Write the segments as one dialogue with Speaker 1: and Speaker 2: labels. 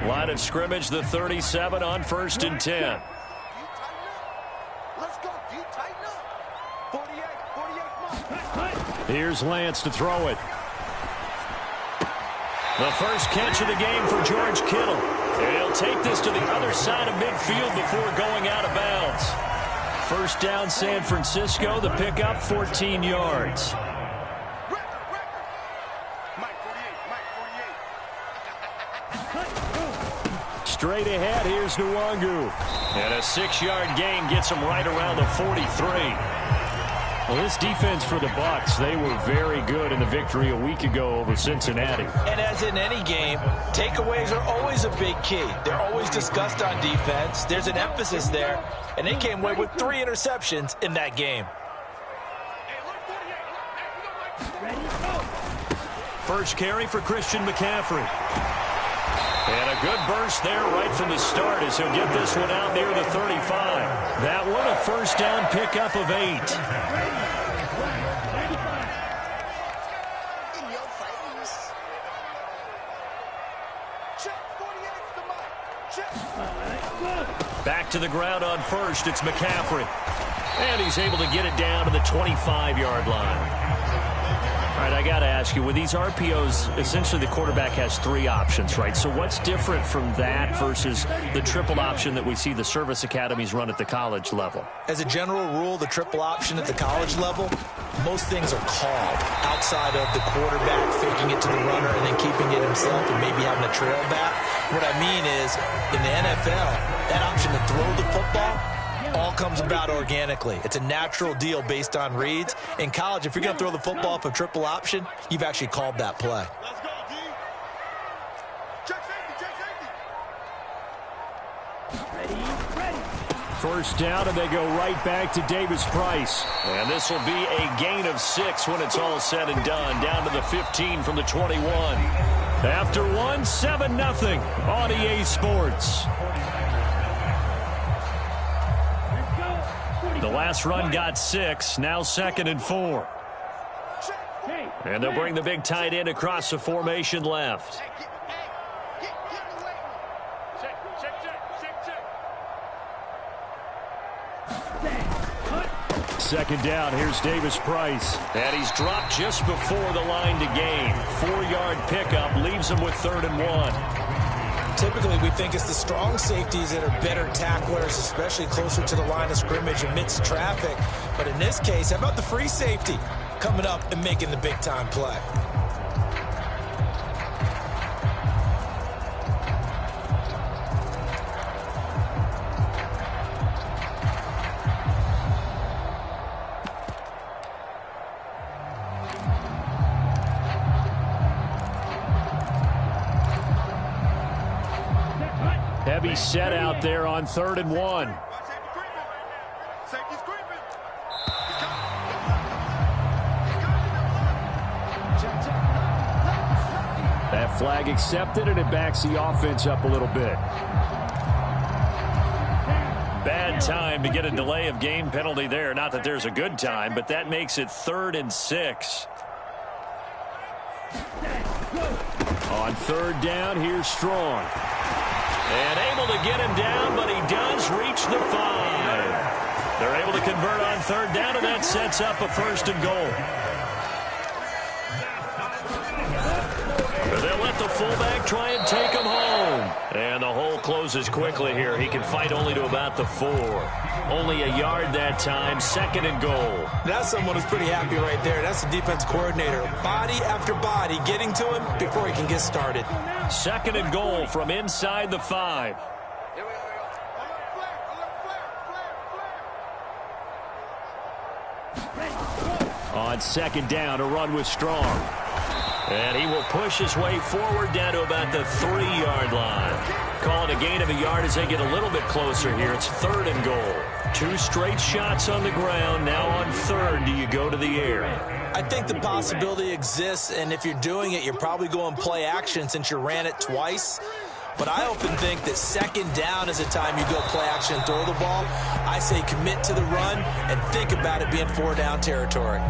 Speaker 1: Line of scrimmage, the 37 on 1st and 10. Here's Lance to throw it. The first catch of the game for George Kittle. And he'll take this to the other side of midfield before going out of bounds. First down, San Francisco. The pickup, 14 yards. Straight ahead, here's Nwangu. And a 6-yard gain gets him right around the 43. Well, this defense for the Bucs, they were very good in the victory a week ago over Cincinnati.
Speaker 2: And as in any game, takeaways are always a big key. They're always discussed on defense. There's an emphasis there, and they came away with 3 interceptions in that game.
Speaker 1: First carry for Christian McCaffrey. And a good burst there right from the start as he'll get this one out near the 35. That one a first down pickup of 8. Back to the ground on first. It's McCaffrey. And he's able to get it down to the 25-yard line. All right, I got to ask you, with these RPOs, essentially the quarterback has 3 options, right? So what's different from that versus the triple option that we see the service academies run at the college level?
Speaker 2: As a general rule, the triple option at the college level, most things are called outside of the quarterback faking it to the runner and then keeping it himself and maybe having a trail back. What I mean is, in the NFL, that option to throw the football all comes about organically. It's a natural deal based on reads. In college, if you're going to throw the football off a triple option, you've actually called that play.
Speaker 1: First down, and they go right back to Davis Price. And this will be a gain of 6 when it's all said and done. Down to the 15 from the 21. After 1, 7-0 on EA Sports. The last run got 6, now 2nd and 4. And they'll bring the big tight end across the formation left. Second down, here's Davis Price. And he's dropped just before the line to gain. 4-yard pickup leaves him with 3rd and 1.
Speaker 2: Typically, we think it's the strong safeties that are better tacklers, especially closer to the line of scrimmage amidst traffic. But in this case, how about the free safety coming up and making the big-time play?
Speaker 1: Heavy set out there on 3rd and 1. That flag accepted, and it backs the offense up a little bit. Bad time to get a delay of game penalty there. Not that there's a good time, but that makes it 3rd and 6. On 3rd down, here's Strong. And able to get him down, but he does reach the 5. They're able to convert on 3rd down, and that sets up a 1st and goal. They'll let the fullback try and take him home. And the hole closes quickly here. He can fight only to about the 4. Only a yard that time, 2nd and goal.
Speaker 2: That's someone who's pretty happy right there. That's the defense coordinator. Body after body getting to him before he can get started.
Speaker 1: 2nd and goal from inside the 5. On 2nd down, a run with Strong. And he will push his way forward down to about the 3-yard line. Call it a gain of a yard as they get a little bit closer here. It's 3rd and goal. 2 straight shots on the ground. Now on 3rd, do you go to the air?
Speaker 2: I think the possibility exists, and if you're doing it, you're probably going play action since you ran it twice. But I often think that 2nd down is the time you go play action and throw the ball. I say commit to the run and think about it being 4-down territory.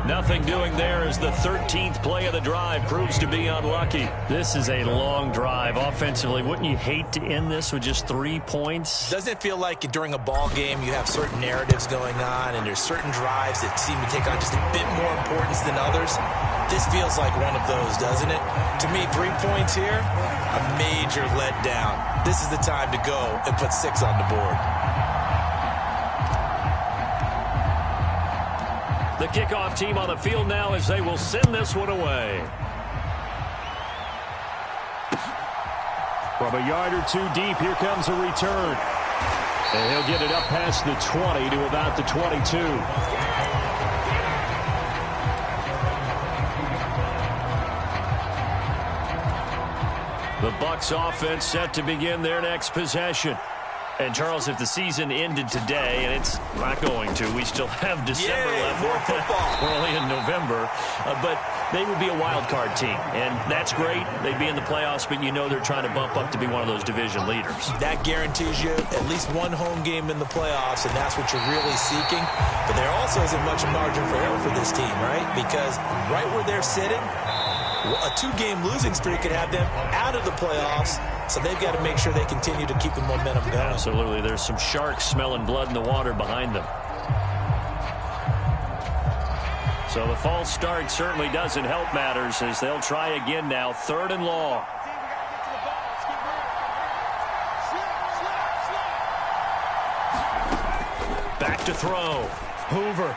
Speaker 1: Nothing doing there as the 13th play of the drive proves to be unlucky. This is a long drive offensively. Wouldn't you hate to end this with just 3 points?
Speaker 2: Doesn't it feel like during a ball game you have certain narratives going on and there's certain drives that seem to take on just a bit more importance than others? This feels like one of those, doesn't it? To me, 3 points here, a major letdown. This is the time to go and put 6 on the board.
Speaker 1: The kickoff team on the field now as they will send this one away. From a yard or 2 deep, here comes a return. And he'll get it up past the 20 to about the 22. The Bucs offense set to begin their next possession. And, Charles, if the season ended today, and it's not going to, we still have December left.
Speaker 2: More football.
Speaker 1: We're only in November. But they would be a wild card team, and that's great. They'd be in the playoffs, but you know they're trying to bump up to be one of those division leaders.
Speaker 2: That guarantees you at least one home game in the playoffs, and that's what you're really seeking. But there also isn't much margin for error for this team, right? Because right where they're sitting, a 2-game losing streak could have them out of the playoffs, so they've got to make sure they continue to keep the momentum going.
Speaker 1: Absolutely. There's some sharks smelling blood in the water behind them. So the false start certainly doesn't help matters as they'll try again now, 3rd and long. Back to throw. Hoover.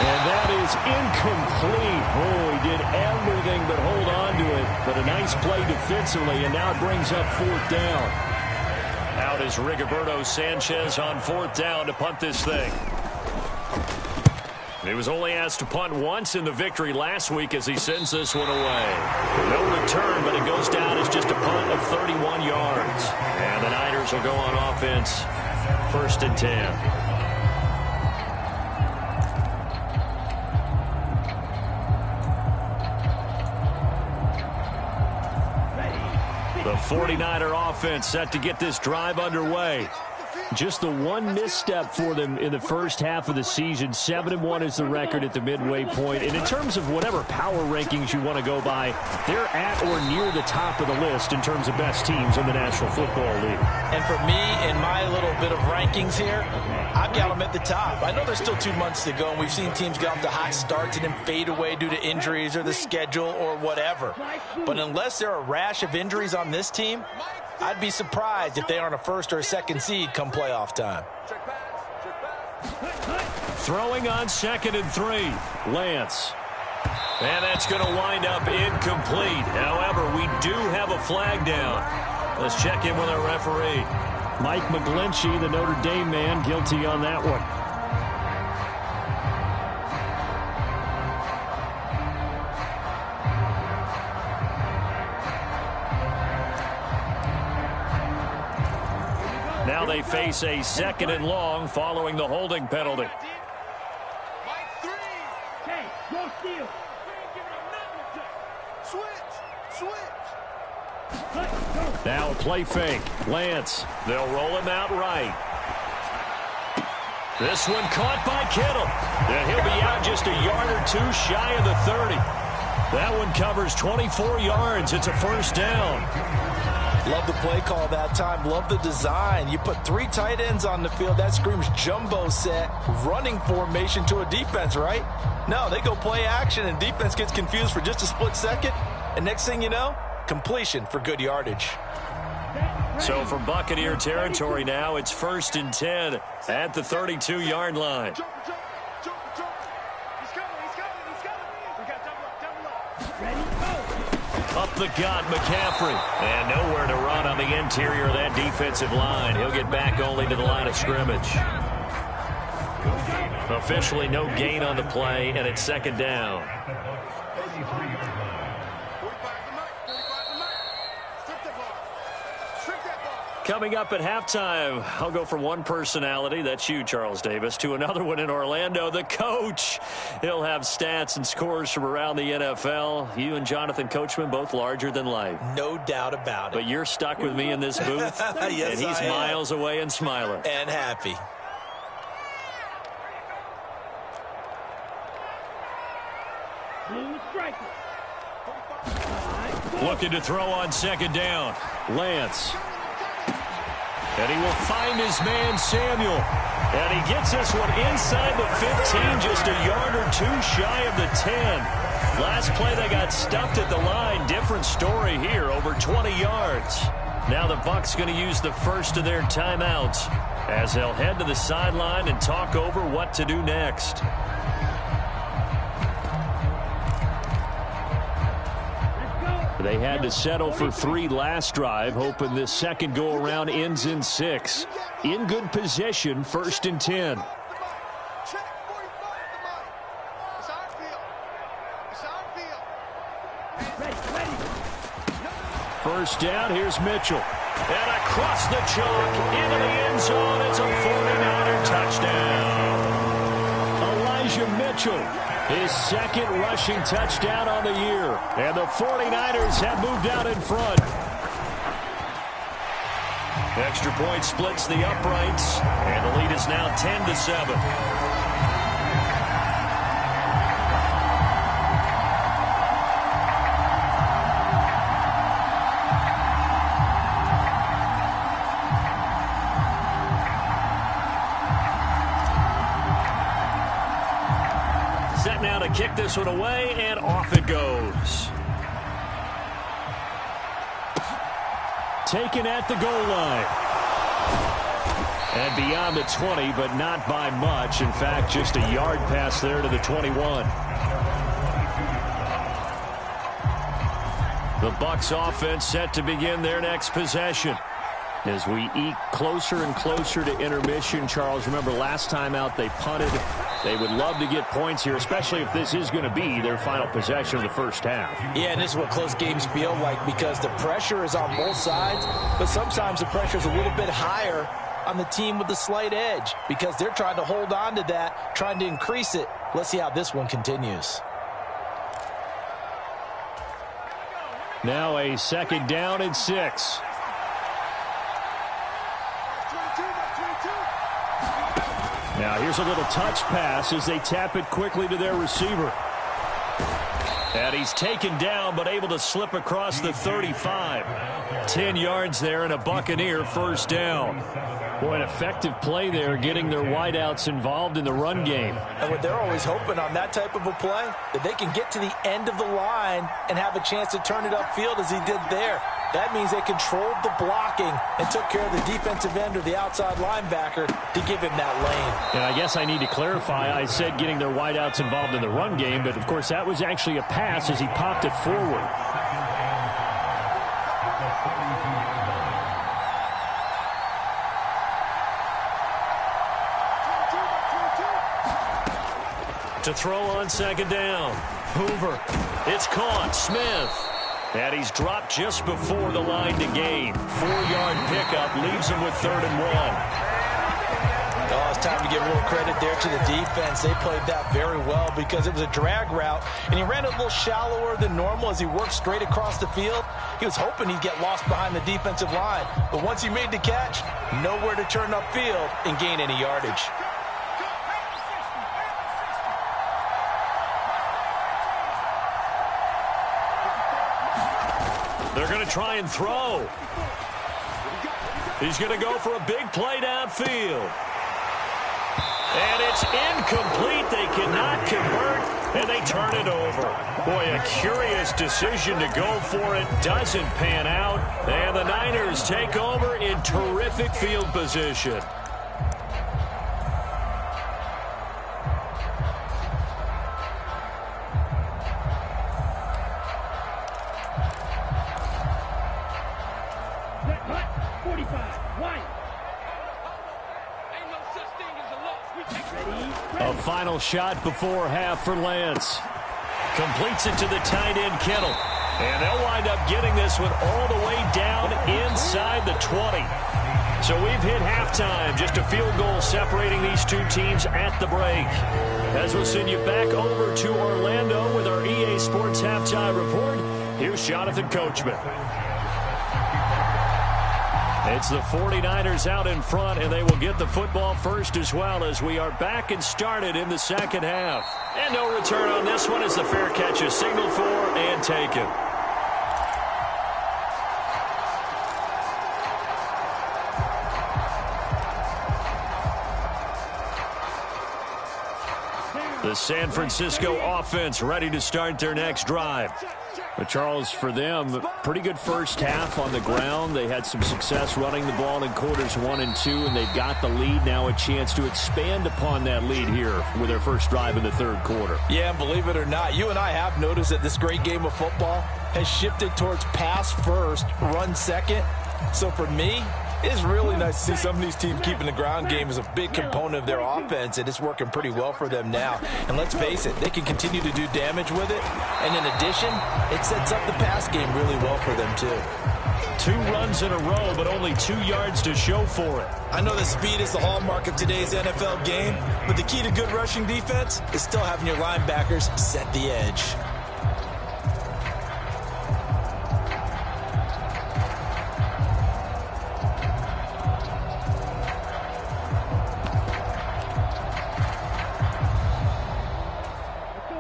Speaker 1: And that is incomplete. Oh, he did everything but hold on to it. But a nice play defensively, and now it brings up 4th down. Out is Rigoberto Sanchez on 4th down to punt this thing. He was only asked to punt once in the victory last week as he sends this one away. No return, but it goes down as just a punt of 31 yards. And the Niners will go on offense, 1st and 10. The 49er offense set to get this drive underway. Just the one misstep for them in the first half of the season. 7-1 is the record at the midway point. And in terms of whatever power rankings you want to go by, they're at or near the top of the list in terms of best teams in the National Football League.
Speaker 2: And for me, in my little bit of rankings here, I've got them at the top. I know there's still 2 months to go, and we've seen teams get off to hot starts and then fade away due to injuries or the schedule or whatever. But unless there are a rash of injuries on this team, I'd be surprised if they aren't a 1st or a 2nd seed come playoff time.
Speaker 1: Throwing on 2nd and 3. Lance. And that's going to wind up incomplete. However, we do have a flag down. Let's check in with our referee. Mike McGlinchey, the Notre Dame man, guilty on that one. Now they face a 2nd and long following the holding penalty. Now a play fake. Lance. They'll roll him out right. This one caught by Kittle. And he'll be out just a yard or 2 shy of the 30. That one covers 24 yards. It's a 1st down.
Speaker 2: Love the play call that time. Love the design. You put 3 tight ends on the field. That screams jumbo set, running formation to a defense, right? No, they go play action, and defense gets confused for just a split second. And next thing you know, completion for good yardage.
Speaker 1: So from Buccaneer territory now, it's 1st and 10 at the 32-yard line. Up the gut, McCaffrey. And nowhere to run on the interior of that defensive line. He'll get back only to the line of scrimmage. Officially no gain on the play, and it's 2nd down. Coming up at halftime, I'll go from one personality, that's you, Charles Davis, to another one in Orlando, the coach. He'll have stats and scores from around the NFL. You and Jonathan Coachman, both larger than life.
Speaker 2: No doubt about it.
Speaker 1: But you're stuck with me in this booth,
Speaker 2: yes,
Speaker 1: and he's miles away and smiling.
Speaker 2: And happy.
Speaker 1: Looking to throw on second down. Lance. And he will find his man, Samuel. And he gets this one inside the 15, just a yard or two shy of the 10. Last play, they got stuffed at the line. Different story here, over 20 yards. Now the Bucs going to use the first of their timeouts as they'll head to the sideline and talk over what to do next. They had to settle for 3 last drive, hoping this second go-around ends in 6. In good position, 1st and 10. First down, here's Mitchell. And across the chalk, into the end zone, it's a 49er touchdown. Elijah Mitchell, his second rushing touchdown on the year. And the 49ers have moved out in front. Extra point splits the uprights, and the lead is now 10-7. Now to kick this one away, and off it goes. Taken at the goal line. And beyond the 20, but not by much. In fact, just a yard pass there to the 21. The Bucs offense set to begin their next possession. As we eke closer and closer to intermission, Charles, remember last time out they punted. They would love to get points here, especially if this is going to be their final possession of the first half.
Speaker 2: Yeah, and this is what close games feel like because the pressure is on both sides, but sometimes the pressure is a little bit higher on the team with the slight edge because they're trying to hold on to that, trying to increase it. Let's see how this one continues.
Speaker 1: Now a second down and 6. Now here's a little touch pass as they tap it quickly to their receiver. And he's taken down but able to slip across the 35. 10 yards there and a Buccaneer first down. Boy, an effective play there, getting their wideouts involved in the run game.
Speaker 2: And what they're always hoping on that type of a play, that they can get to the end of the line and have a chance to turn it upfield as he did there. That means they controlled the blocking and took care of the defensive end or the outside linebacker to give him that lane.
Speaker 1: And I guess I need to clarify, I said getting their wideouts involved in the run game, but of course that was actually a pass as he popped it forward. To throw on second down. Hoover. It's caught. Smith. And he's dropped just before the line to gain. 4-yard pickup leaves him with 3rd and 1.
Speaker 2: Oh, it's time to give a little credit there to the defense. They played that very well because it was a drag route, and he ran a little shallower than normal as he worked straight across the field. He was hoping he'd get lost behind the defensive line, but once he made the catch, nowhere to turn upfield and gain any yardage.
Speaker 1: They're going to try and throw. He's going to go for a big play downfield. And it's incomplete. They cannot convert, and they turn it over. Boy, a curious decision to go for it. Doesn't pan out, and the Niners take over in terrific field position. A final shot before half for Lance. Completes it to the tight end, Kittle. And they'll wind up getting this one all the way down inside the 20. So we've hit halftime. Just a field goal separating these two teams at the break. As we'll send you back over to Orlando with our EA Sports Halftime Report, here's Jonathan Coachman. It's the 49ers out in front, and they will get the football first as well as we are back and started in the second half. And no return on this one as the fair catch is signaled for and taken. The San Francisco offense ready to start their next drive. But Charles, for them, pretty good first half on the ground. They had some success running the ball in quarters 1 and 2, and they've got the lead now, a chance to expand upon that lead here with their first drive in the third quarter.
Speaker 2: Yeah, and believe it or not, you and I have noticed that this great game of football has shifted towards pass first, run second. So for me, it's really nice to see some of these teams keeping the ground game as a big component of their offense, and it's working pretty well for them now. And let's face it, they can continue to do damage with it. And in addition, it sets up the pass game really well for them too.
Speaker 1: 2 runs in a row, but only 2 yards to show for it.
Speaker 2: I know that speed is the hallmark of today's NFL game, but the key to good rushing defense is still having your linebackers set the edge.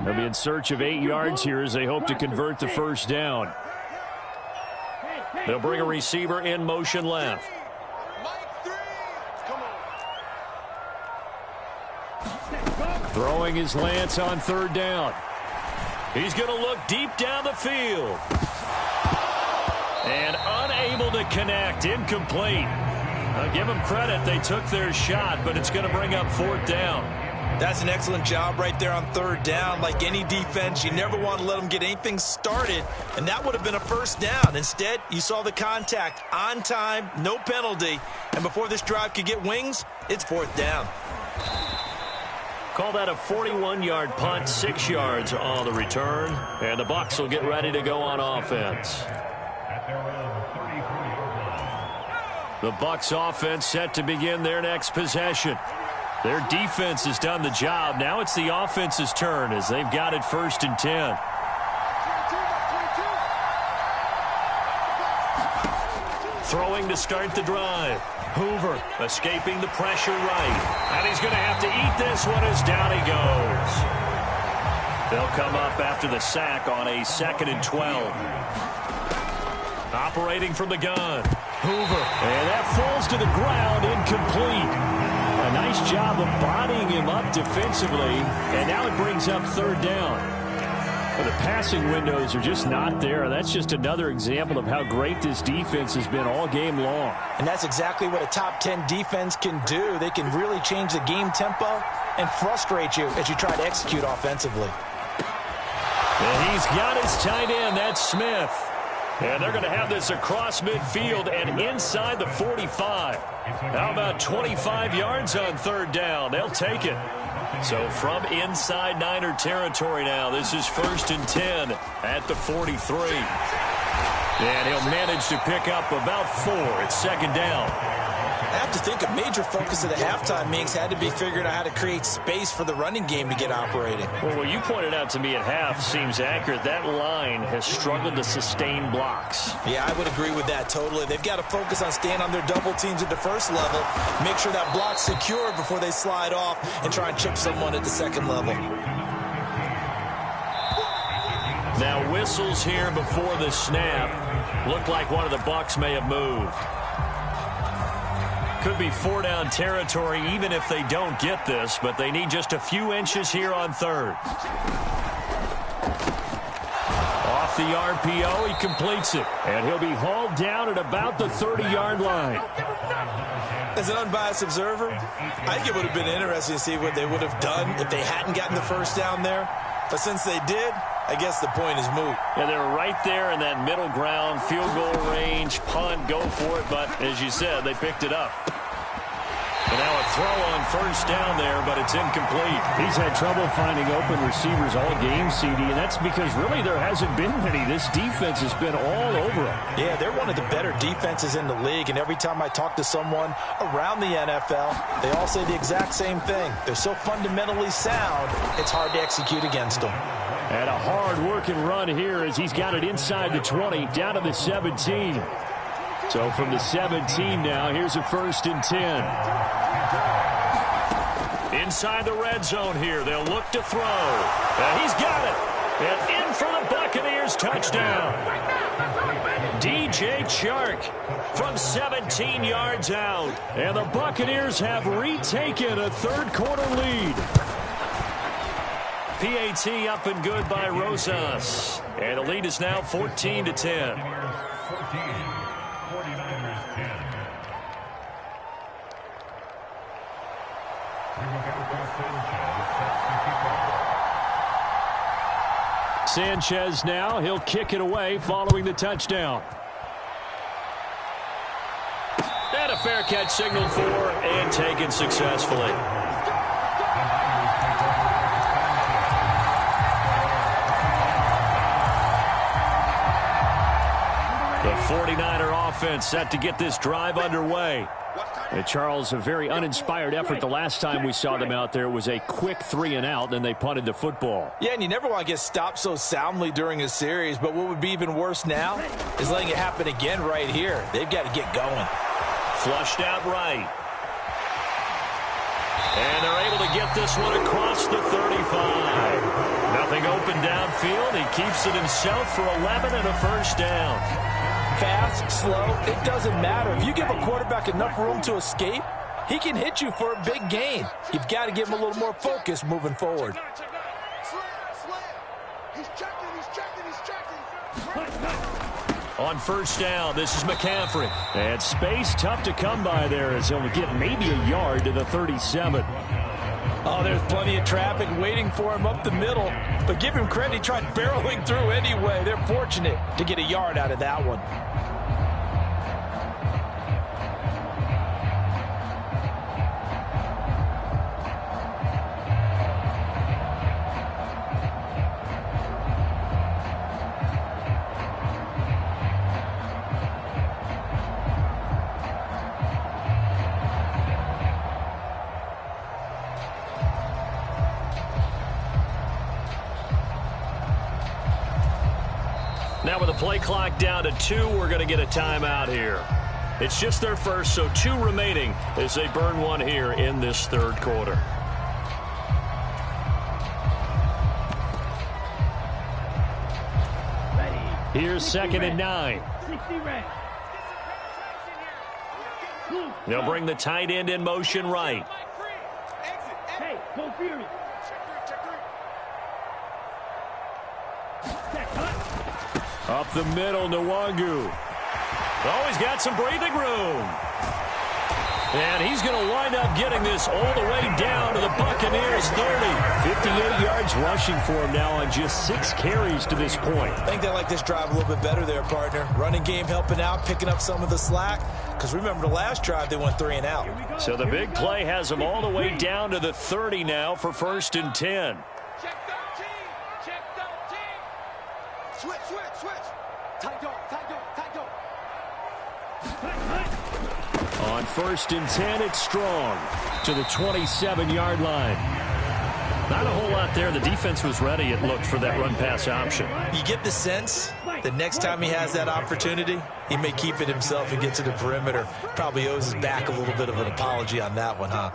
Speaker 1: They'll be in search of 8 yards here as they hope to convert the first down. They'll bring a receiver in motion left. Throwing his Lance on third down. He's going to look deep down the field. And unable to connect, incomplete. I'll give them credit, they took their shot, but it's going to bring up fourth down.
Speaker 2: That's an excellent job right there on third down. Like any defense, you never want to let them get anything started, and that would have been a first down. Instead, you saw the contact on time, no penalty, and before this drive could get wings, it's fourth down.
Speaker 1: Call that a 41-yard punt, 6 yards on the return, and the Bucs will get ready to go on offense. The Bucs offense set to begin their next possession. Their defense has done the job. Now it's the offense's turn as they've got it first and 10. Throwing to start the drive. Hoover escaping the pressure right. And he's going to have to eat this one as down he goes. They'll come up after the sack on a 2nd and 12. Operating from the gun. Hoover. And that falls to the ground, incomplete. A nice job of bodying him up defensively, and now it brings up third down. Well, the passing windows are just not there. That's just another example of how great this defense has been all game long.
Speaker 2: And that's exactly what a top 10 defense can do. They can really change the game tempo and frustrate you as you try to execute offensively.
Speaker 1: And he's got his tight end, that's Smith. And they're going to have this across midfield and inside the 45. How about 25 yards on third down? They'll take it. So from inside Niner territory now, this is 1st and 10 at the 43. And he'll manage to pick up about 4 at 2nd down.
Speaker 2: I have to think a major focus of the halftime meetings had to be figuring out how to create space for the running game to get operating.
Speaker 1: Well, what you pointed out to me at half seems accurate. That line has struggled to sustain blocks.
Speaker 2: Yeah, I would agree with that totally. They've got to focus on staying on their double teams at the first level, make sure that block's secure before they slide off and try and chip someone at the second level.
Speaker 1: Now whistles here before the snap. Looked like one of the Bucs may have moved. Could be 4-down territory even if they don't get this, but they need just a few inches here on third. Off the RPO, he completes it, and he'll be hauled down at about the 30-yard line.
Speaker 2: As an unbiased observer, I think it would have been interesting to see what they would have done if they hadn't gotten the first down there. But since they did, I guess the point is moot.
Speaker 1: Yeah, they were right there in that middle ground, field goal range, punt, go for it. But as you said, they picked it up. And now a throw on first down there, but it's incomplete.
Speaker 3: He's had trouble finding open receivers all game, CD, and that's because really there hasn't been many. This defense has been all over them.
Speaker 2: Yeah, they're one of the better defenses in the league, and every time I talk to someone around the NFL, they all say the exact same thing. They're so fundamentally sound, it's hard to execute against them.
Speaker 3: And a hard-working run here as he's got it inside the 20, down to the 17. So from the 17 now, here's a 1st and 10.
Speaker 1: Inside the red zone here, they'll look to throw. And he's got it. And in for the Buccaneers touchdown. DJ Chark from 17 yards out. And the Buccaneers have retaken a third-quarter lead. PAT up and good by Rosas. And the lead is now 14-10.
Speaker 4: 49ers 10.
Speaker 3: Sanchez now, he'll kick it away following the touchdown.
Speaker 1: And a fair catch signaled for and taken successfully. The 49er offense set to get this drive underway.
Speaker 3: And Charles, a very uninspired effort the last time we saw them out there. It was a quick 3-and-out, and they punted the football.
Speaker 2: Yeah, and you never want to get stopped so soundly during a series, but what would be even worse now is letting it happen again right here. They've got to get going.
Speaker 1: Flushed out right. And they're able to get this one across the 35. Nothing open downfield. He keeps it himself for 11 and a first down.
Speaker 2: Fast, slow, it doesn't matter. If you give a quarterback enough room to escape, he can hit you for a big gain. You've got to give him a little more focus moving forward.
Speaker 1: On first down, this is McCaffrey.
Speaker 3: And space tough to come by there as he'll get maybe a yard to the 37.
Speaker 2: Oh, there's plenty of traffic waiting for him up the middle. But give him credit, he tried barreling through anyway. They're fortunate to get a yard out of that one.
Speaker 1: Now with the play clock down to 2, we're going to get a timeout here. It's just their first, so 2 remaining as they burn one here in this third quarter.
Speaker 3: Here's 2nd and 9.
Speaker 1: They'll bring the tight end in motion right.
Speaker 5: Hey, go Fury.
Speaker 3: Up the middle, Nwangu.
Speaker 1: Oh, he's got some breathing room. And he's going to wind up getting this all the way down to the Buccaneers 30.
Speaker 3: 58 yards rushing for him now on just 6 carries to this point.
Speaker 2: I think they like this drive a little bit better there, partner. Running game helping out, picking up some of the slack. Because remember, the last drive, they went 3 and out.
Speaker 1: So the big play has them all the way down to the 30 now for 1st and 10.
Speaker 5: Check 13. Check 13. Switch, switch, switch. Tight dog, tight dog, tight dog.
Speaker 3: On 1st and 10, it's Strong to the 27-yard line.
Speaker 1: Not a whole lot there. The defense was ready, it looked, for that run-pass option.
Speaker 2: You get the sense that next time he has that opportunity, he may keep it himself and get to the perimeter. Probably owes his back a little bit of an apology on that one, huh?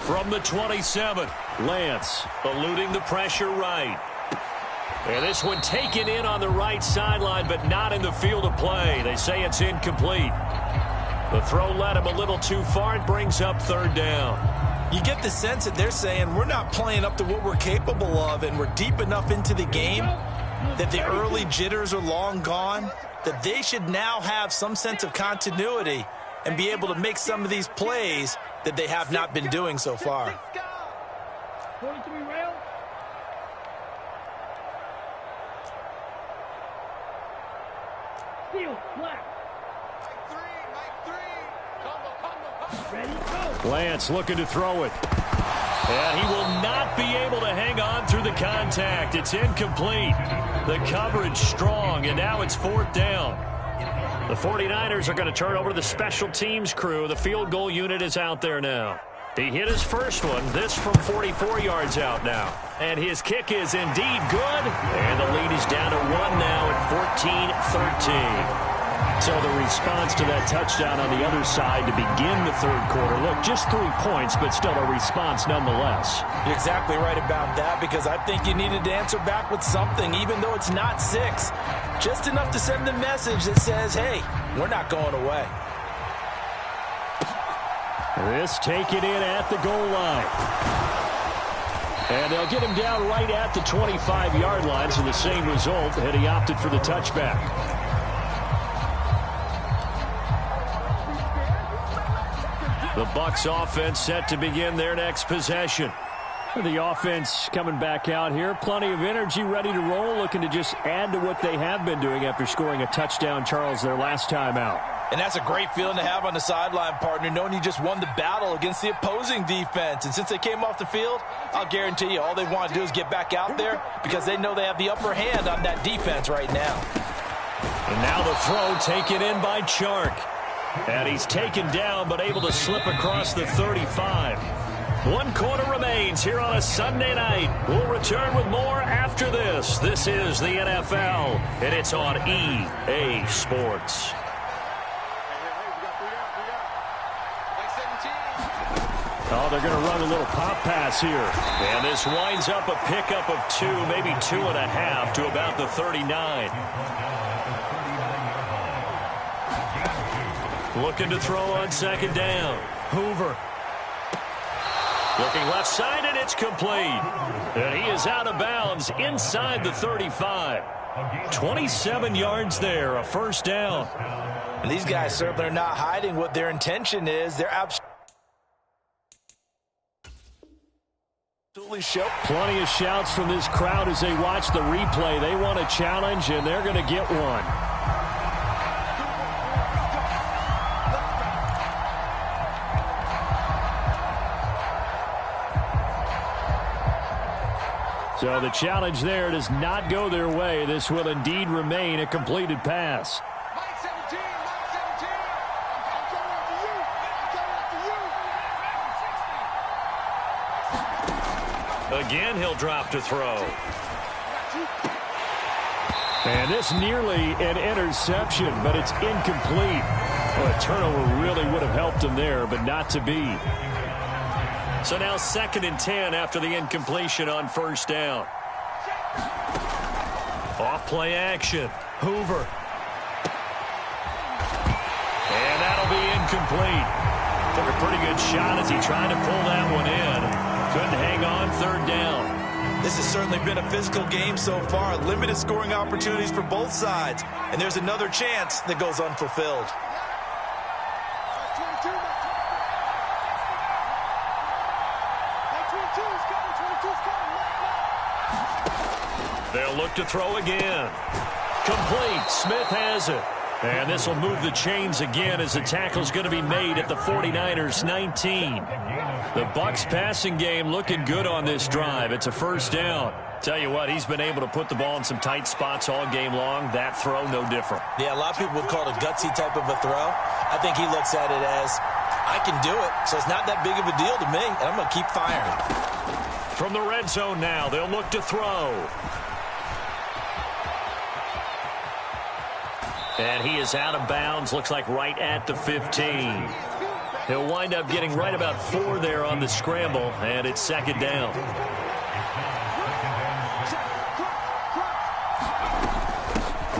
Speaker 1: From the 27, Lance eluding the pressure right. And this one taken in on the right sideline, but not in the field of play. They say it's incomplete. The throw led him a little too far. It brings up 3rd down.
Speaker 2: You get the sense that they're saying we're not playing up to what we're capable of, and we're deep enough into the game that the early jitters are long gone, that they should now have some sense of continuity and be able to make some of these plays that they have not been doing so far.
Speaker 5: 43 rail. Steel, black. Ready, go.
Speaker 3: Lance looking to throw it.
Speaker 1: And he will not be able to hang on through the contact. It's incomplete. The coverage strong, and now it's 4th down. The 49ers are going to turn over to the special teams crew. The field goal unit is out there now. He hit his first one, this from 44 yards out now. And his kick is indeed good. And the lead is down to 1 now at 14-13. So the response to that touchdown on the other side to begin the third quarter. Look, just 3 points, but still a response nonetheless.
Speaker 2: You're exactly right about that, because I think you needed to answer back with something, even though it's not 6. Just enough to send the message that says, hey, we're not going away.
Speaker 3: This taken in at the goal line. And they'll get him down right at the 25-yard line, so the same result, and he opted for the touchback. The Bucs offense set to begin their next possession. The offense coming back out here. Plenty of energy, ready to roll, looking to just add to what they have been doing after scoring a touchdown, Charles, their last time out.
Speaker 2: And that's a great feeling to have on the sideline, partner, knowing you just won the battle against the opposing defense. And since they came off the field, I'll guarantee you all they want to do is get back out there because they know they have the upper hand on that defense right now.
Speaker 1: And now the throw taken in by Chark. And he's taken down but able to slip across the 35. 1 quarter remains here on a Sunday night. We'll return with more after this. This is the NFL, and it's on EA Sports.
Speaker 3: Oh, they're going to run a little pop pass here.
Speaker 1: And this winds up a pickup of 2, maybe 2.5 to about the 39. Looking to throw on second down. Hoover. Looking left side, and it's complete. And he is out of bounds inside the 35. 27 yards there, a first down.
Speaker 2: And these guys certainly are not hiding what their intention is. They're absolutely show.
Speaker 3: Plenty of shouts from this crowd as they watch the replay. They want a challenge, and they're going to get one. So the challenge there does not go their way. This will indeed remain a completed pass.
Speaker 5: Mike 17, Mike 17. I'm coming after you. I'm coming after you.
Speaker 1: Again, he'll drop to throw.
Speaker 3: And this nearly an interception, but it's incomplete. Well, a turnover really would have helped him there, but not to be.
Speaker 1: So now 2nd and 10 after the incompletion on first down. Off play action. Hoover. And that'll be incomplete. Took a pretty good shot as he tried to pull that one in. Couldn't hang on, 3rd down.
Speaker 2: This has certainly been a physical game so far. Limited scoring opportunities for both sides. And there's another chance that goes unfulfilled.
Speaker 1: They'll look to throw again. Complete. Smith has it. And this will move the chains again as the tackle's going to be made at the 49ers 19. The Bucs passing game looking good on this drive. It's a first down. Tell you what, he's been able to put the ball in some tight spots all game long. That throw, no different.
Speaker 2: Yeah, a lot of people would call it a gutsy type of a throw. I think he looks at it as, I can do it, so it's not that big of a deal to me, and I'm going to keep firing.
Speaker 1: From the red zone now, they'll look to throw. And he is out of bounds, looks like right at the 15. He'll wind up getting right about 4 there on the scramble, and it's 2nd down.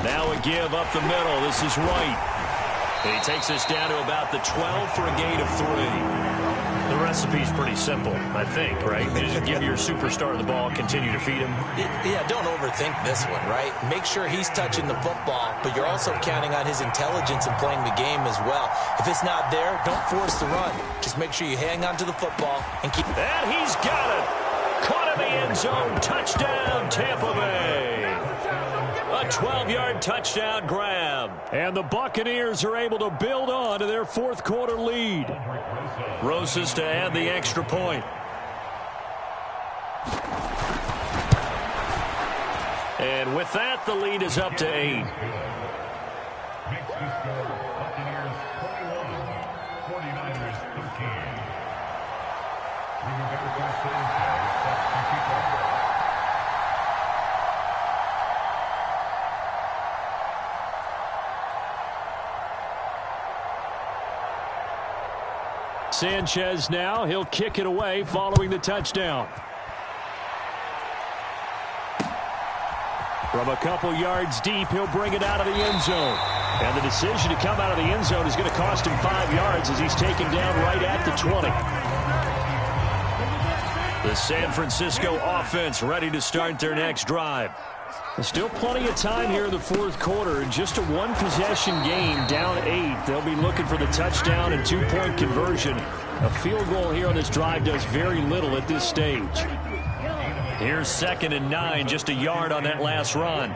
Speaker 1: Now a give up the middle. This is White. He takes us down to about the 12 for a gain of 3. The recipe's pretty simple, I think, right? You just give your superstar the ball, continue to feed him.
Speaker 2: Yeah, don't overthink this one, right? Make sure he's touching the football, but you're also counting on his intelligence in playing the game as well. If it's not there, don't force the run. Just make sure you hang on to the football and keep...
Speaker 1: And he's got it! Caught in the end zone. Touchdown, Tampa Bay! A 12-yard touchdown grab.
Speaker 3: And the Buccaneers are able to build on to their 4th quarter lead.
Speaker 1: Roses to add the extra point. And with that, the lead is up to 8.
Speaker 3: Sanchez now, he'll kick it away following the touchdown. From a couple yards deep, he'll bring it out of the end zone. And the decision to come out of the end zone is going to cost him 5 yards as he's taken down right at the 20. The San Francisco offense ready to start their next drive. There's still plenty of time here in the fourth quarter. Just a one-possession game, down 8. They'll be looking for the touchdown and two-point conversion. A field goal here on this drive does very little at this stage. Here's 2nd and 9, just a yard on that last run.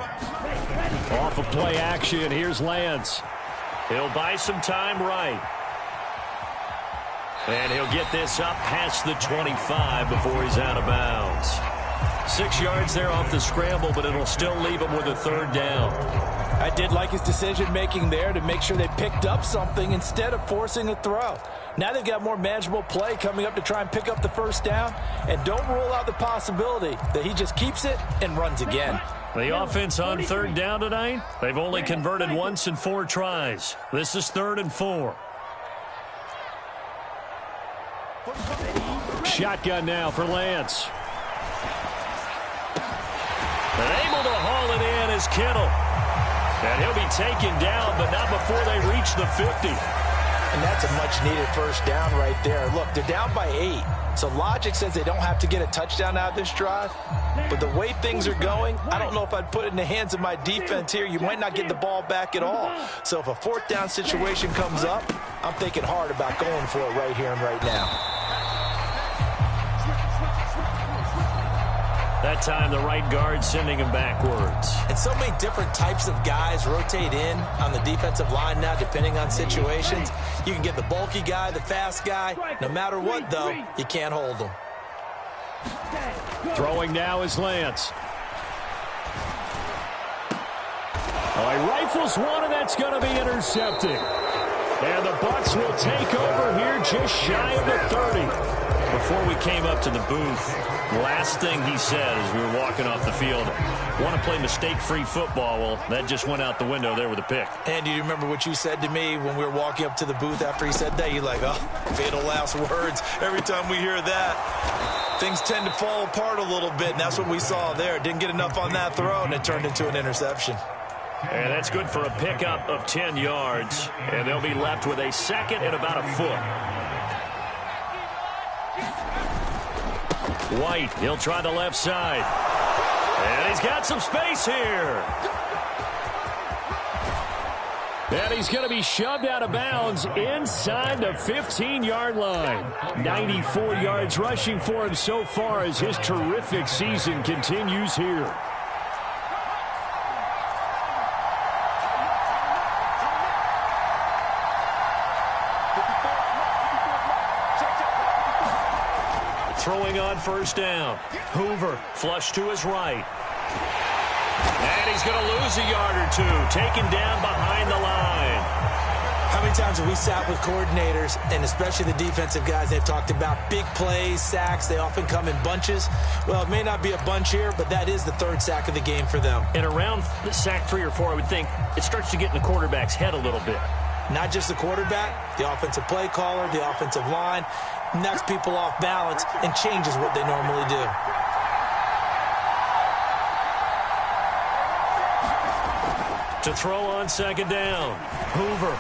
Speaker 3: Off of play action, here's Lance. He'll buy some time right. And he'll get this up past the 25 before he's out of bounds. 6 yards there off the scramble, but it'll still leave him with a 3rd down.
Speaker 2: I did like his decision-making there to make sure they picked up something instead of forcing a throw. Now they've got more manageable play coming up to try and pick up the 1st down. And don't rule out the possibility that he just keeps it and runs again.
Speaker 3: The offense on 3rd down tonight, they've only converted once in 4 tries. This is 3rd and 4. Shotgun now for Lance. And able to haul it in is Kittle. And he'll be taken down, but not before they reach the 50.
Speaker 2: And that's a much-needed 1st down right there. Look, they're down by 8. So logic says they don't have to get a touchdown out of this drive. But the way things are going, I don't know if I'd put it in the hands of my defense here. You might not get the ball back at all. So if a 4th down situation comes up, I'm thinking hard about going for it right here and right now.
Speaker 3: That time, the right guard sending him backwards.
Speaker 2: And so many different types of guys rotate in on the defensive line now, depending on situations. You can get the bulky guy, the fast guy. No matter what, though, you can't hold them.
Speaker 3: Throwing now is Lance. Oh, he rifles one, and that's going to be intercepted. And the Bucs will take over here just shy of the 30. Before we came up to the booth, last thing he said as we were walking off the field, want to play mistake-free football. Well, that just went out the window there with a pick.
Speaker 2: And do you remember what you said to me when we were walking up to the booth after he said that? You're like, oh, fatal last words. Every time we hear that, things tend to fall apart a little bit, and that's what we saw there. Didn't get enough on that throw, and it turned into an interception.
Speaker 3: And that's good for a pickup of 10 yards. And they'll be left with a 2nd and about a foot. White, he'll try the left side. And he's got some space here. And he's going to be shoved out of bounds inside the 15-yard line. 94 yards rushing for him so far as his terrific season continues here. Throwing on 1st down. Hoover flush to his right. And he's going to lose a yard or 2. Taken down behind the line.
Speaker 2: How many times have we sat with coordinators, and especially the defensive guys, they've talked about big plays, sacks. They often come in bunches. Well, it may not be a bunch here, but that is the 3rd sack of the game for them.
Speaker 1: And around the sack 3 or 4, I would think it starts to get in the quarterback's head a little bit.
Speaker 2: Not just the quarterback, the offensive play caller, the offensive line, knocks people off balance and changes what they normally do.
Speaker 3: To throw on 2nd down, Hoover.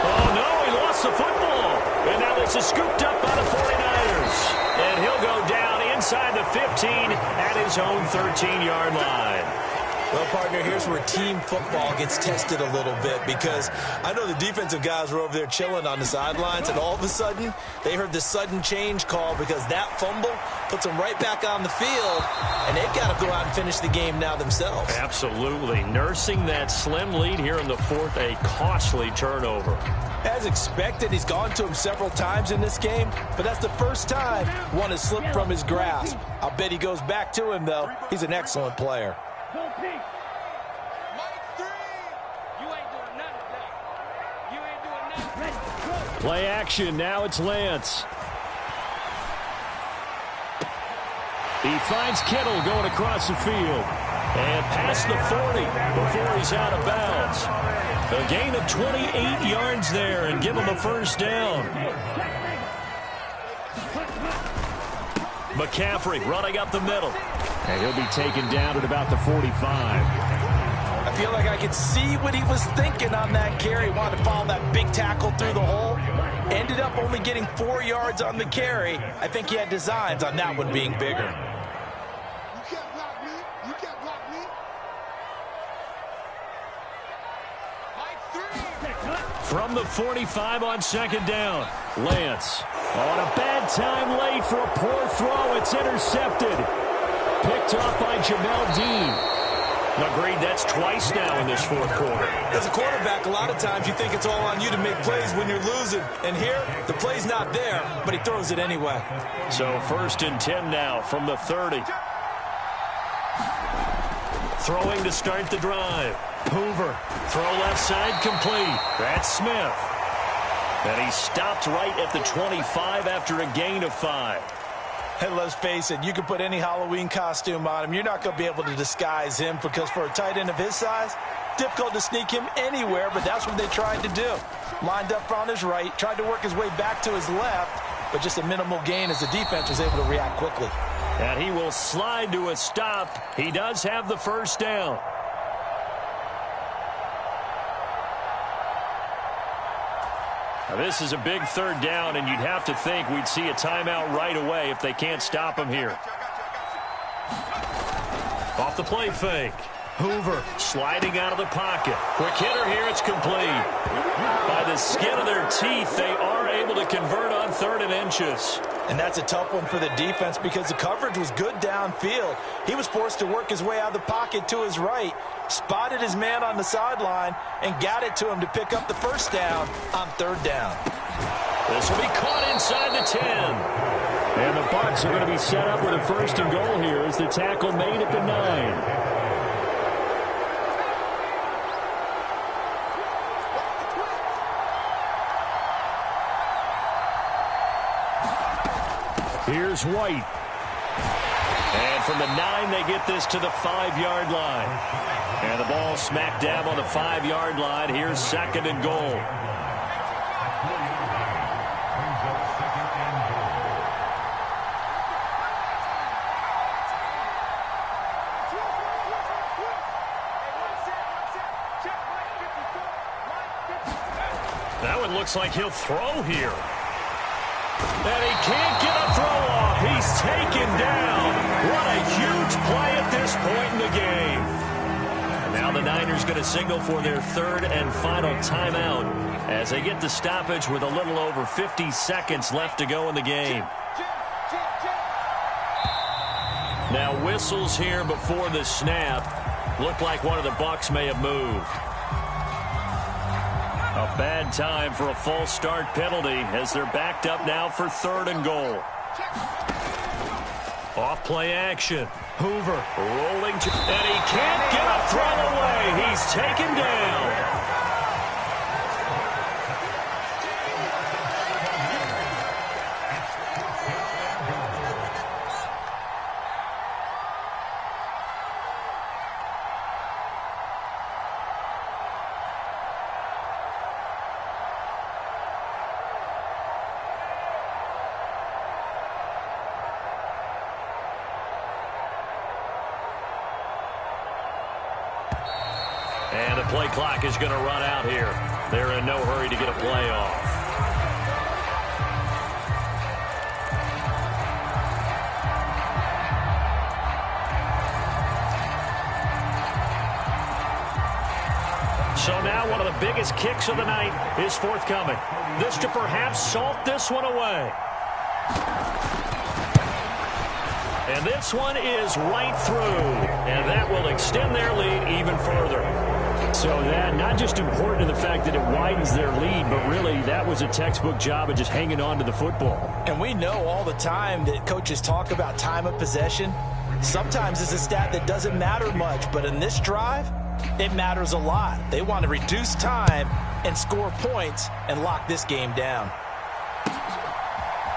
Speaker 3: Oh, no, he lost the football. And now this is scooped up by the 49ers. And he'll go down inside the 15 at his own 13-yard line.
Speaker 2: Well, partner, here's where team football gets tested a little bit, because I know the defensive guys were over there chilling on the sidelines, and all of a sudden they heard the sudden change call because that fumble puts them right back on the field, and they've got to go out and finish the game now themselves.
Speaker 3: Absolutely. Nursing that slim lead here in the 4th, a costly turnover.
Speaker 2: As expected, he's gone to him several times in this game, but that's the first time one has slipped from his grasp. I'll bet he goes back to him, though. He's an excellent player.
Speaker 3: Play action. Now it's Lance. He finds Kittle going across the field. And past the 40 before he's out of bounds. A gain of 28 yards there and give him a 1st down.
Speaker 1: McCaffrey running up the middle.
Speaker 3: And he'll be taken down at about the 45.
Speaker 2: I feel like I could see what he was thinking on that carry. Wanted to follow that big tackle through the hole. Ended up only getting 4 yards on the carry. I think he had designs on that one being bigger.
Speaker 5: You can't block me. You can't block me.
Speaker 1: From the 45 on second down. Lance on a bad time late for a poor throw. It's intercepted. Picked off by Jamel Dean. Agreed, that's twice now in this fourth quarter.
Speaker 2: As a quarterback, a lot of times you think it's all on you to make plays when you're losing. And here, the play's not there, but he throws it anyway.
Speaker 1: So 1st and 10 now from the 30. Throwing to start the drive. Hoover, throw left side complete. That's Smith. And he stopped right at the 25 after a gain of 5.
Speaker 2: And let's face it, you can put any Halloween costume on him. You're not going to be able to disguise him because for a tight end of his size, difficult to sneak him anywhere, but that's what they tried to do. Lined up on his right, tried to work his way back to his left, but just a minimal gain as the defense was able to react quickly.
Speaker 1: And he will slide to a stop. He does have the first down. Now, this is a big 3rd down, and you'd have to think we'd see a timeout right away if they can't stop him here. Off the play fake. Hoover sliding out of the pocket. Quick hitter here, it's complete. By the skin of their teeth, they are able to convert on 3rd and inches.
Speaker 2: And that's a tough one for the defense because the coverage was good downfield. He was forced to work his way out of the pocket to his right, spotted his man on the sideline, and got it to him to pick up the first down on 3rd down.
Speaker 1: This will be caught inside the 10.
Speaker 3: And the Bucs are going to be set up with a 1st and goal here as the tackle made at the 9. Here's White.
Speaker 1: And from the 9, they get this to the 5-yard line. And the ball smack dab on the 5-yard line. Here's 2nd and goal. That one looks like he'll throw here. And he can't get a throw off. He's taken down. What a huge play at this point in the game. And now the Niners going to signal for their 3rd and final timeout as they get the stoppage with a little over 50 seconds left to go in the game. Now whistles here before the snap. Looked like one of the Bucs may have moved. A bad time for a false start penalty as they're backed up now for 3rd and goal. Off play action. Hoover rolling to, and he can't get a throw away. He's taken down. And the play clock is going to run out here. They're in no hurry to get a play off. So now one of the biggest kicks of the night is forthcoming. This to perhaps salt this one away. And this one is right through. And that will extend their lead even further.
Speaker 3: So that not just important in the fact that it widens their lead, but really that was a textbook job of just hanging on to the football.
Speaker 2: And we know all the time that coaches talk about time of possession. Sometimes it's a stat that doesn't matter much, but in this drive, it matters a lot. They want to reduce time and score points and lock this game down.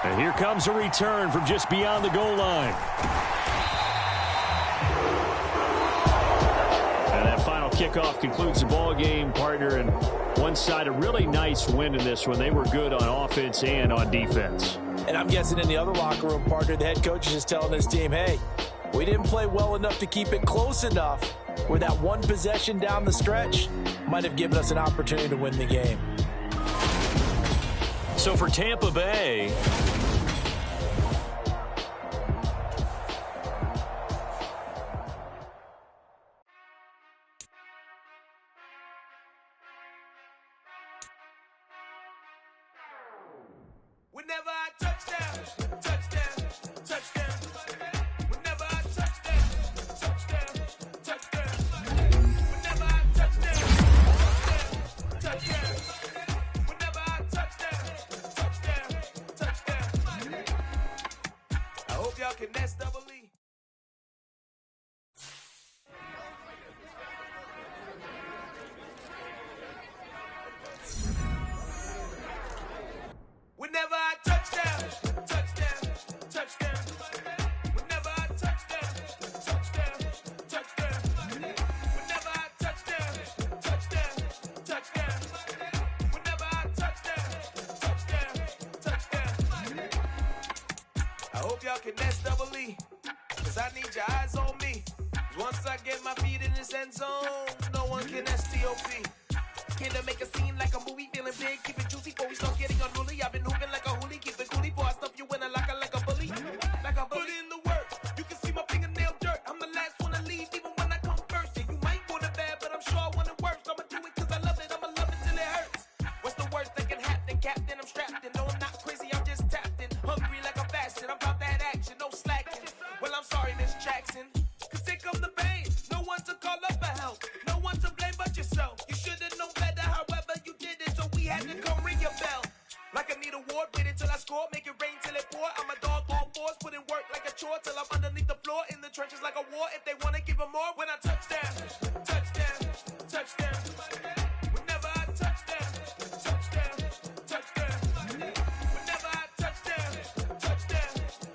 Speaker 3: And here comes a return from just beyond the goal line. And that final kickoff concludes the ball game, partner. And one side, a really nice win in this one. They were good on offense and on defense.
Speaker 2: And I'm guessing in the other locker room, partner, the head coach is just telling his team, hey, we didn't play well enough to keep it close enough where that one possession down the stretch might have given us an opportunity to win the game.
Speaker 1: So for Tampa Bay,
Speaker 5: whenever I touchdown, touchdown, touchdown. Whenever I touchdown, touchdown, touchdown. Whenever I touchdown, touchdown. Whenever I touchdown, touchdown. I hope y'all can nest double E. Whenever I touchdown, touchdown, touchdown. Whenever I touchdown, touchdown, touchdown. Whenever I touchdown, touchdown, touchdown. Whenever I touchdown, touchdown. I hope y'all can nest double E, 'cause I need your eyes on me. 'Cause once I get my feet in this end zone, no one can STOP. Can to make a scene like a movie, feeling big, keep it juicy before we start getting unruly. I've been hooping like a hoolie, keep it coolie before I stuff you in a locker like a bully. Like a bully. Put in the work, you can see my fingernail dirt. I'm the last one to leave, even when I come first. Yeah, you might want it bad, but I'm sure I want it worse. I'ma do it 'cause I love it, I'ma love it till it hurts. What's the worst that can happen, Captain? I'm strapped in, no I'm not crazy, I'm just tapped in. Hungry like I'm fasting, I'm about that action, no slacking. Well, I'm sorry, Miss Jackson, 'cause here come the pain. No one to call up for help, no one to blame but yourself. You should've known better, however you did it, so we had to come ring your bell. Like I need a ward, wait until I score, make it rain till it pour. I'm a dog on force, put in work like a chore till I'm underneath the floor, in the trenches like a war. If they wanna give them more, when I touchdown, touchdown, touchdown. Whenever I touchdown, touchdown, touchdown. Whenever I touchdown, touchdown,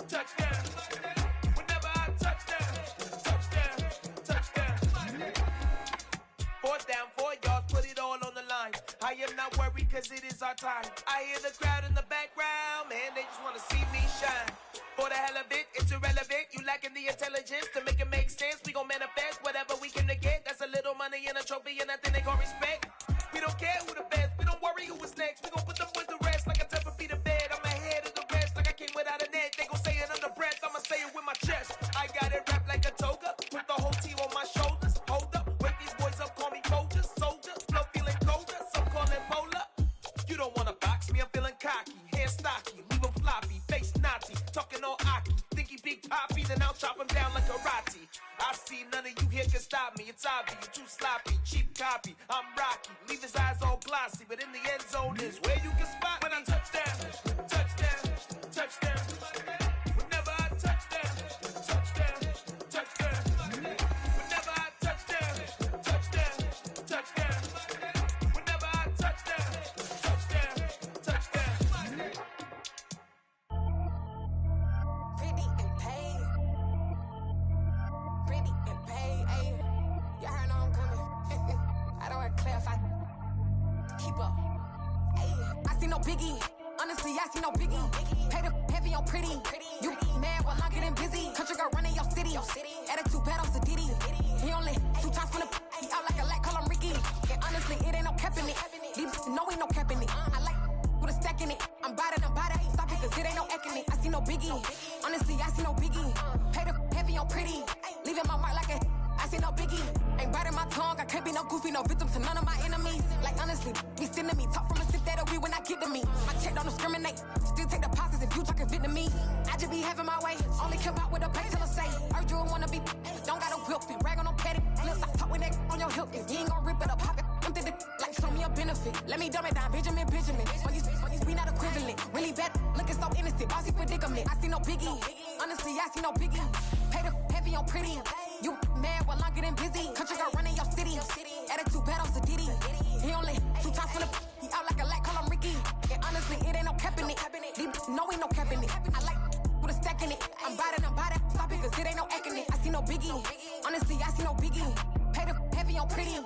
Speaker 5: touchdown. Whenever I touchdown, touchdown, touchdown. 4th down, 4 yards, put it all on the line. I am not worried 'cause it is our time. I hear the crowd in the background, man, they just wanna see me shine. For the hell of it, it's irrelevant. You lacking the intelligence to make it make sense. We gon' manifest whatever we can to get. That's a little money and a trophy and nothing they gon' respect. We don't care who the best, we don't worry who is next. We gon' put them boys to rest like a 10 feet of bed. I'm ahead of the rest like I came without a net. They gon' say it under breath, I'ma say it with my chest. I got it wrapped like a toga, put the whole team on my shoulders. Hold up, wake these boys up, call me Folger, soldier. Flow feeling colder, some call it polar. You don't wanna box me, I'm feeling cocky. Hair stocky, leave him floppy, face naughty. Talking all aki, think he big poppy, then I'll chop him down like karate. I see none of you here can stop me. It's obvious, you too sloppy, cheap copy. I'm Rocky, leave his eyes all glossy, but in the end zone is where you can spot when I touchdown, touchdown, touchdown. Whenever I touchdown, touchdown, touchdown. Whenever I touchdown, touchdown, touchdown. Whenever I touchdown, touchdown, touchdown.
Speaker 4: Pretty and paid. Pretty and paid, ayy. Y'all heard I'm coming. I don't want to clarify. Keep up. Ayy. I see no biggie. Honestly, I see no biggie. Pay the heavy on pretty. You mad while I'm getting busy. Country girl running your city. Attitude bad on Sadiddy. He only 2 times from the he out like a light, call him Ricky. And honestly, it ain't no cap in it. These know ain't no cap in it. I like with a stack in it. I'm body. Stop it, 'cause it ain't no eck in it. I see no biggie. Honestly, I see no biggie. Pay the heavy on pretty. Leaving my mark like a I see no biggie. Ain't biting my tongue. I can't be no goofy, no victim to none of my enemies. Like honestly, be sending me talk from a sip that'll be when I get to me. My check don't discriminate. Still take deposits if you talking Vietnamese. I just be having my way. Only come out with a pay till I say. Heard you wanna be. Don't got a whip and rag on no petty. Lips, I talk with that on your hip. If you ain't gon' rip it up, pop it. Empty the like show me a benefit. Let me dumb it down, Benjamin. For you, we not equivalent. Really bad, looking so innocent. Bossy predicament. I see no biggie. Honestly, I see no biggie. Pay the heavy on pretty. You mad while I'm getting busy. Country girl running your city. Attitude bad on Sadiddy. He only 2 times from the he out like a light, call him Ricky. And honestly, it ain't no cap in it. These know ain't no cap in it. I like with a stack in it. I'm body. Stop it, 'cause it ain't no eck in it. I see no biggie. Honestly, I see no biggie. Pay the heavy on pretty.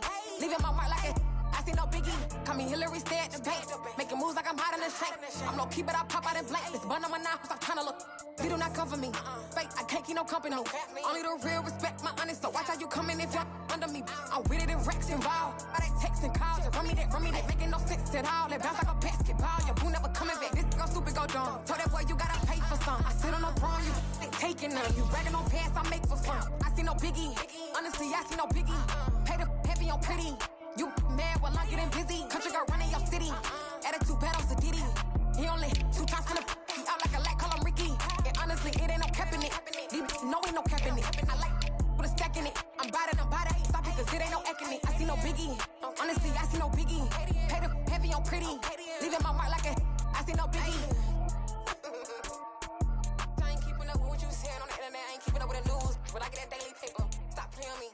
Speaker 4: Leaving my mark like a I see no biggie. Call me Hillary, stay at the bank. Making moves like I'm hot in the shank. I'm low key, but I pop out in blank. This bun on my knife, I'm trying to look. He do not come for me. Fake, I can't keep no company. Only the real respect my honest. So watch how you coming if you're under me. I'm with it and Rex involved. But they texting calls and run me that, making no sense at all. They bounce like a basketball. Your boo never coming back. This go stupid, go dumb. Told that boy you gotta pay for some. I sit on the throne, you taking none. You bragging on past, I make for fun. I see no biggie. Honestly, I see no biggie. Pay the heavy on pretty. You mad while I'm getting busy. Country girl running your city. Attitude bad on Sadiddy. He only 2 times from the he out like a light, call him Ricky. And honestly, it ain't no cap in it. No, ain't no cap in it. I like with a stack in it. I'm bad it. Stop it, cause it ain't no acting it. I see no biggie. Honestly, I see no biggie. Pay the heavy on pretty. Leaving my mark like a I see no biggie. I ain't keeping up with what you saying on the internet. I ain't keeping up with the news. But I get that daily paper. Stop playing on me.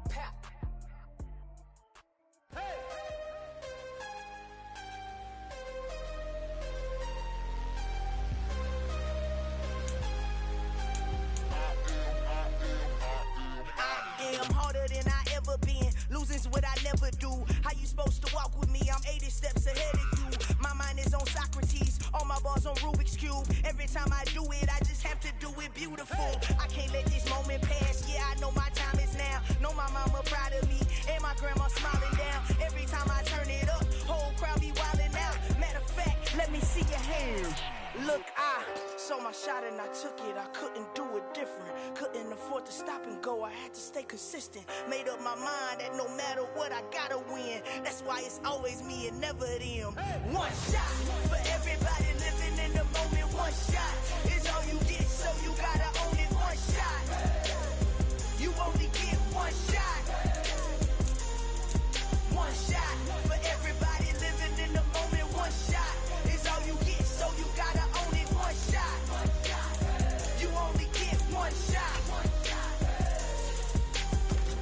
Speaker 4: Pap.
Speaker 6: I'm harder than I ever been. Losing's what I never do. How you supposed to walk with me? I'm 80 steps ahead of you. My mind is on Socrates. All my bars on Rubik's Cube. Every time I do it, I just have to do it beautiful. I can't let this moment pass. Yeah, I know my time is now. Know my mama proud of me. And my grandma smiling down. Every time I turn it up, whole crowd be wildin' out. Matter of fact, let me see your hands. Look, I saw my shot and I took it. I couldn't do it different. Couldn't afford to stop and go. I had to stay consistent. Made up my mind that no matter what, I gotta win. That's why it's always me and never them. One shot for everybody living in the moment. One shot is all you get, so you gotta own it. One shot. You only get one shot. One shot for everybody living in the moment. One shot is all you get, so you gotta own it. One shot. You only get one shot.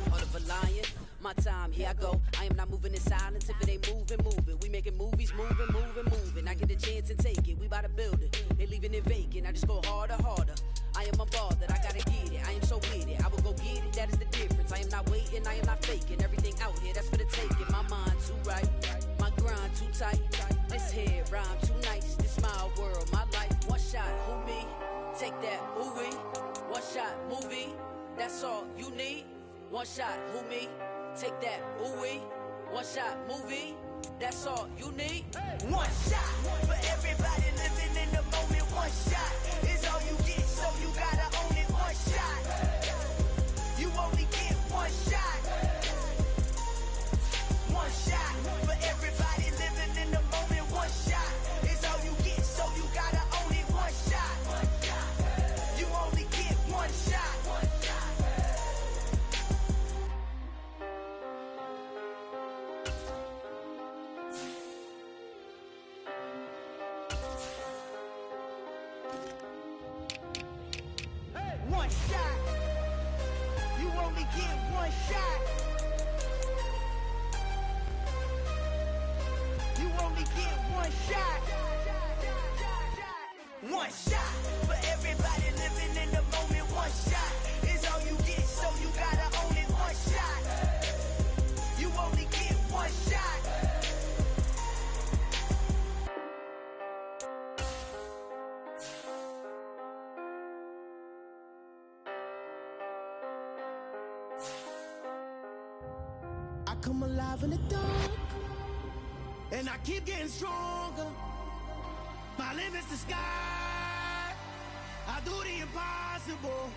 Speaker 7: Heart of a lion, my time, here I go. I am not moving in silence. If it ain't moving, move it. We making movies, moving. I get a chance and take it. We bout to build it. Ain't leaving it vacant. I just go harder. I am a ball that I gotta get it. I am so with it. I will go get it. That is the difference. I am not waiting. I am not faking. Everything out here, that's for the taking. My mind too right. My grind too tight. This head rhyme too nice. This my world, my life. One shot, who me? Take that, ooh-wee. One shot, movie. That's all you need. One shot, who me? Take that, ooh-wee. One shot, movie. That's all you need.
Speaker 6: One shot for everybody living in the moment. One shot is all you get, so you gotta own it. One shot. You only get one shot. One shot for everybody living in the moment. One shot is all you get, so you gotta own it. One shot. You only get one shot. One shot. You only get one shot. You only get one shot. One shot for everybody living in the moment. One shot is all you get, so you gotta own it. One shot. You only get one shot.
Speaker 5: I come alive in the dark, and I keep getting stronger. My limit's the sky. I do the impossible.